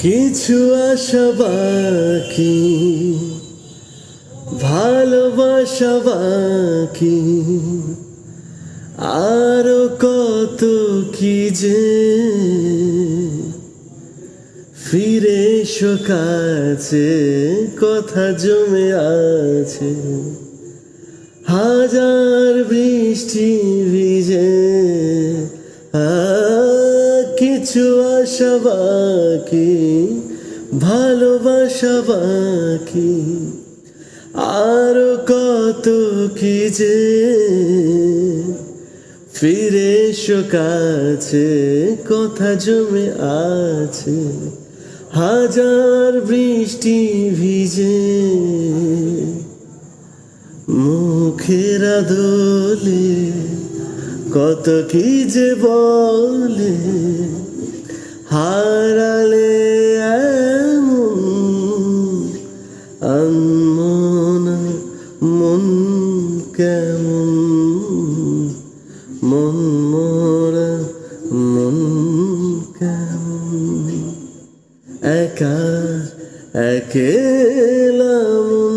কিছু আশা বাকি, ভালোবাসা বাকি, আরো কত কি যে ফিরে এসো কাছে, কথা জমে আছে হাজার বৃষ্টি ভিজে। কিছু আশা বাকি, ভালোবাসা বাকি, আরো কত কি যে ফিরে এসো কাছে, কথা জমে আছে হাজার বৃষ্টি ভিজে। মুখের আদলে কত কি যে বলে, হারালে এমন আনমনা মন কেমন, মন মোরা মন কেমন, একা একেলা মন।